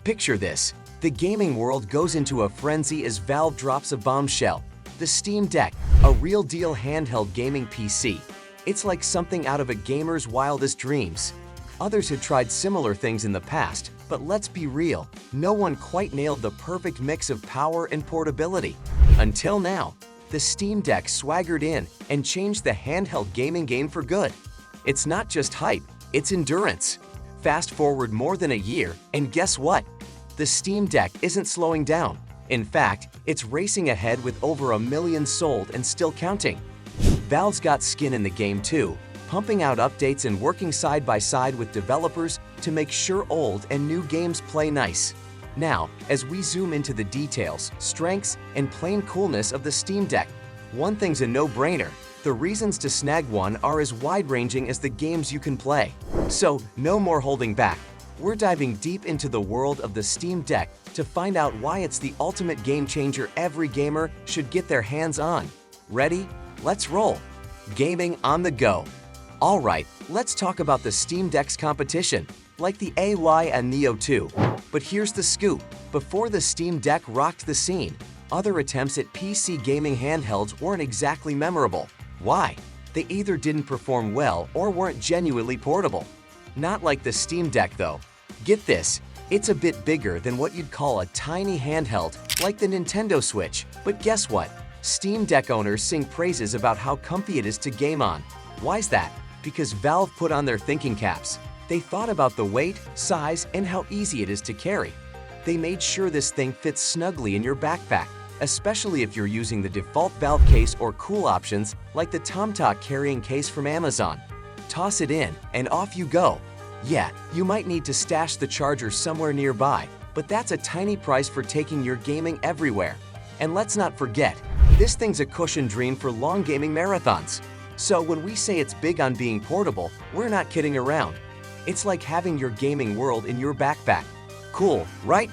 Picture this. The gaming world goes into a frenzy as Valve drops a bombshell. The Steam Deck, a real-deal handheld gaming PC. It's like something out of a gamer's wildest dreams. Others had tried similar things in the past, but let's be real, no one quite nailed the perfect mix of power and portability. Until now, the Steam Deck swaggered in and changed the handheld gaming game for good. It's not just hype, it's endurance. Fast forward more than a year, and guess what? The Steam Deck isn't slowing down. In fact, it's racing ahead with over 1 million sold and still counting. Valve's got skin in the game too, pumping out updates and working side by side with developers to make sure old and new games play nice. Now, as we zoom into the details, strengths, and plain coolness of the Steam Deck, one thing's a no-brainer. The reasons to snag one are as wide-ranging as the games you can play. So, no more holding back. We're diving deep into the world of the Steam Deck to find out why it's the ultimate game changer every gamer should get their hands on. Ready? Let's roll! Gaming on the go. Alright, let's talk about the Steam Deck's competition, like the AY and Neo 2. But here's the scoop. Before the Steam Deck rocked the scene, other attempts at PC gaming handhelds weren't exactly memorable. Why? They either didn't perform well or weren't genuinely portable. Not like the Steam Deck though. Get this, it's a bit bigger than what you'd call a tiny handheld, like the Nintendo Switch. But guess what? Steam Deck owners sing praises about how comfy it is to game on. Why's that? Because Valve put on their thinking caps. They thought about the weight, size, and how easy it is to carry. They made sure this thing fits snugly in your backpack, especially if you're using the default Valve case or cool options like the Tomtoc carrying case from Amazon. Toss it in, and off you go. Yeah, you might need to stash the charger somewhere nearby, but that's a tiny price for taking your gaming everywhere. And let's not forget, this thing's a cushion dream for long gaming marathons. So when we say it's big on being portable, we're not kidding around. It's like having your gaming world in your backpack. Cool, right?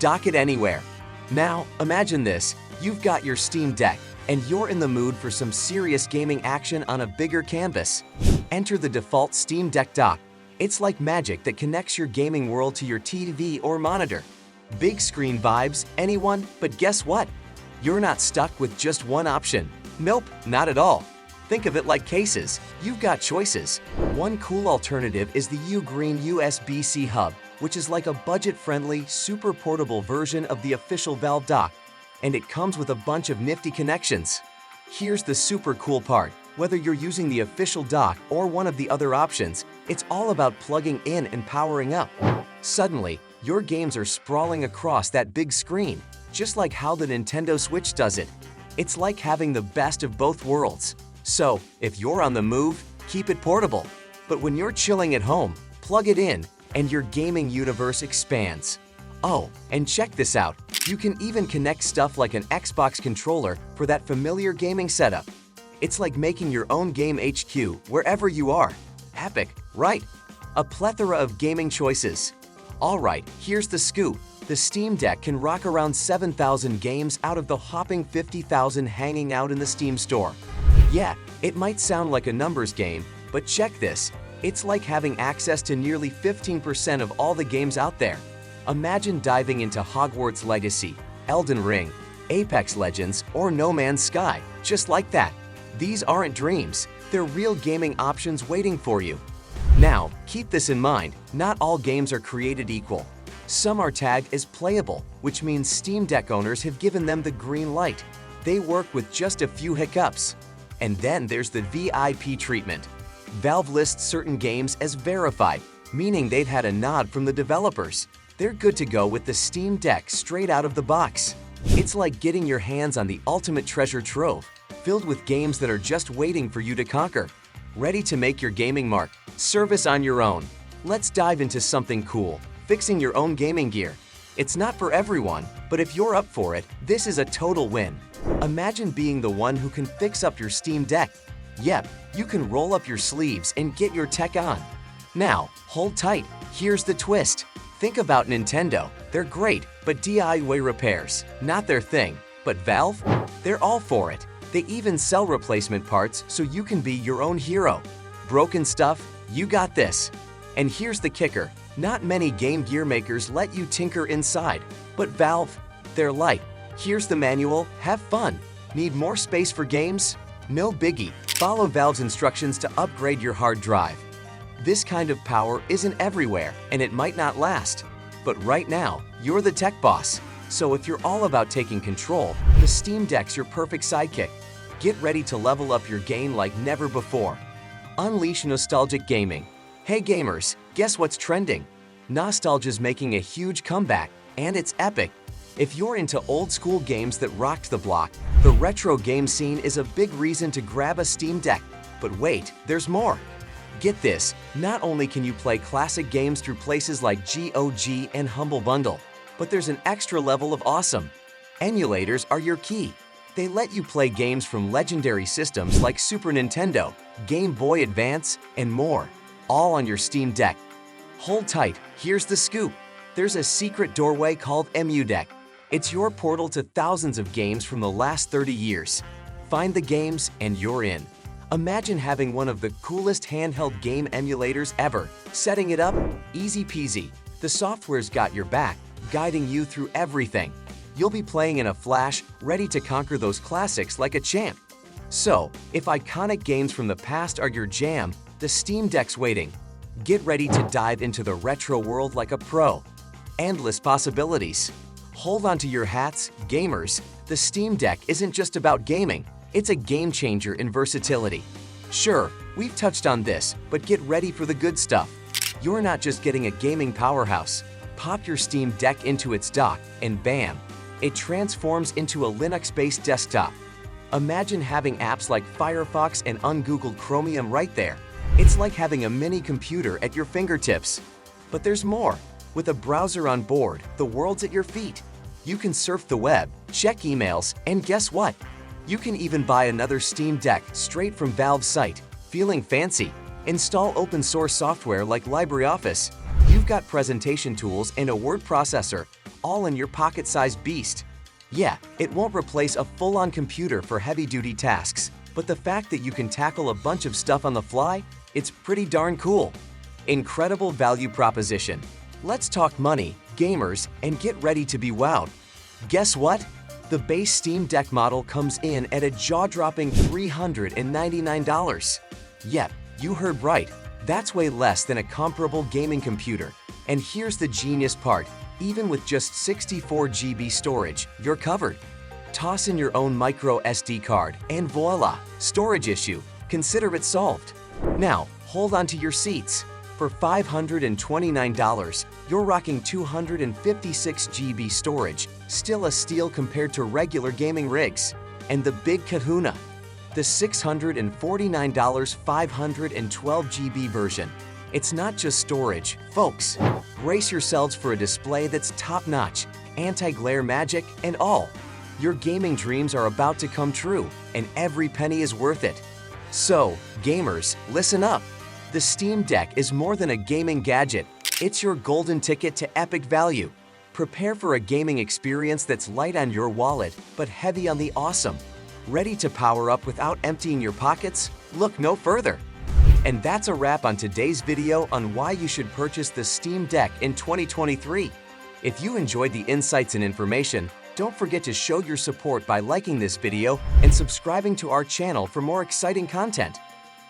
Dock it anywhere. Now, imagine this. You've got your Steam Deck, and you're in the mood for some serious gaming action on a bigger canvas. Enter the default Steam Deck dock. It's like magic that connects your gaming world to your TV or monitor. Big screen vibes, anyone? But guess what? You're not stuck with just one option. Nope, not at all. Think of it like cases. You've got choices. One cool alternative is the Ugreen USB-C hub, which is like a budget-friendly, super portable version of the official Valve dock. And it comes with a bunch of nifty connections. Here's the super cool part. Whether you're using the official dock or one of the other options, it's all about plugging in and powering up. Suddenly, your games are sprawling across that big screen, just like how the Nintendo Switch does it. It's like having the best of both worlds. So, if you're on the move, keep it portable. But when you're chilling at home, plug it in, and your gaming universe expands. Oh, and check this out. You can even connect stuff like an Xbox controller for that familiar gaming setup. It's like making your own game HQ wherever you are. Epic, right? A plethora of gaming choices. Alright, here's the scoop. The Steam Deck can rock around 7,000 games out of the hopping 50,000 hanging out in the Steam store. Yeah, it might sound like a numbers game, but check this. It's like having access to nearly 15% of all the games out there. Imagine diving into Hogwarts Legacy, Elden Ring, Apex Legends, or No Man's Sky, just like that. These aren't dreams, they're real gaming options waiting for you. Now, keep this in mind, not all games are created equal. Some are tagged as playable, which means Steam Deck owners have given them the green light. They work with just a few hiccups. And then there's the VIP treatment. Valve lists certain games as verified, meaning they've had a nod from the developers. They're good to go with the Steam Deck straight out of the box. It's like getting your hands on the ultimate treasure trove, filled with games that are just waiting for you to conquer. Ready to make your gaming mark. Service on your own. Let's dive into something cool, fixing your own gaming gear. It's not for everyone, but if you're up for it, this is a total win. Imagine being the one who can fix up your Steam Deck. Yep, you can roll up your sleeves and get your tech on. Now, hold tight. Here's the twist. Think about Nintendo. They're great, but DIY repairs, not their thing. But Valve? They're all for it. They even sell replacement parts so you can be your own hero. Broken stuff? You got this. And here's the kicker. Not many Game Gear makers let you tinker inside, but Valve, they're light. Here's the manual, have fun. Need more space for games? No biggie. Follow Valve's instructions to upgrade your hard drive. This kind of power isn't everywhere, and it might not last. But right now, you're the tech boss. So if you're all about taking control, the Steam Deck's your perfect sidekick. Get ready to level up your game like never before. Unleash nostalgic gaming. Hey gamers, guess what's trending? Nostalgia's making a huge comeback, and it's epic. If you're into old-school games that rocked the block, the retro game scene is a big reason to grab a Steam Deck. But wait, there's more. Get this, not only can you play classic games through places like GOG and Humble Bundle, but there's an extra level of awesome. Emulators are your key. They let you play games from legendary systems like Super Nintendo, Game Boy Advance, and more, all on your Steam Deck. Hold tight, here's the scoop. There's a secret doorway called EmuDeck. It's your portal to thousands of games from the last 30 years. Find the games and you're in. Imagine having one of the coolest handheld game emulators ever. Setting it up? Easy peasy. The software's got your back, guiding you through everything. You'll be playing in a flash, ready to conquer those classics like a champ. So, if iconic games from the past are your jam, the Steam Deck's waiting. Get ready to dive into the retro world like a pro. Endless possibilities. Hold on to your hats, gamers. The Steam Deck isn't just about gaming. It's a game changer in versatility. Sure, we've touched on this, but get ready for the good stuff. You're not just getting a gaming powerhouse. Pop your Steam Deck into its dock, and bam! It transforms into a Linux-based desktop. Imagine having apps like Firefox and ungoogled Chromium right there. It's like having a mini computer at your fingertips. But there's more. With a browser on board, the world's at your feet. You can surf the web, check emails, and guess what? You can even buy another Steam Deck straight from Valve's site. Feeling fancy? Install open source software like LibreOffice. You've got presentation tools and a word processor, all in your pocket-sized beast. Yeah, it won't replace a full-on computer for heavy-duty tasks, but the fact that you can tackle a bunch of stuff on the fly, it's pretty darn cool. Incredible value proposition. Let's talk money, gamers, and get ready to be wowed. Guess what? The base Steam Deck model comes in at a jaw-dropping $399. Yep, you heard right. That's way less than a comparable gaming computer. And here's the genius part. Even with just 64 GB storage, you're covered. Toss in your own micro SD card, and voila, storage issue. Consider it solved. Now, hold on to your seats. For $529, you're rocking 256 GB storage, still a steal compared to regular gaming rigs. And the big kahuna, the $649 512 GB version. It's not just storage, folks. Brace yourselves for a display that's top-notch, anti-glare magic, and all. Your gaming dreams are about to come true, and every penny is worth it. So, gamers, listen up. The Steam Deck is more than a gaming gadget. It's your golden ticket to epic value. Prepare for a gaming experience that's light on your wallet, but heavy on the awesome. Ready to power up without emptying your pockets? Look no further. And that's a wrap on today's video on why you should purchase the Steam Deck in 2023. If you enjoyed the insights and information, don't forget to show your support by liking this video and subscribing to our channel for more exciting content.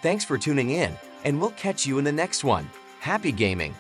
Thanks for tuning in, and we'll catch you in the next one. Happy gaming!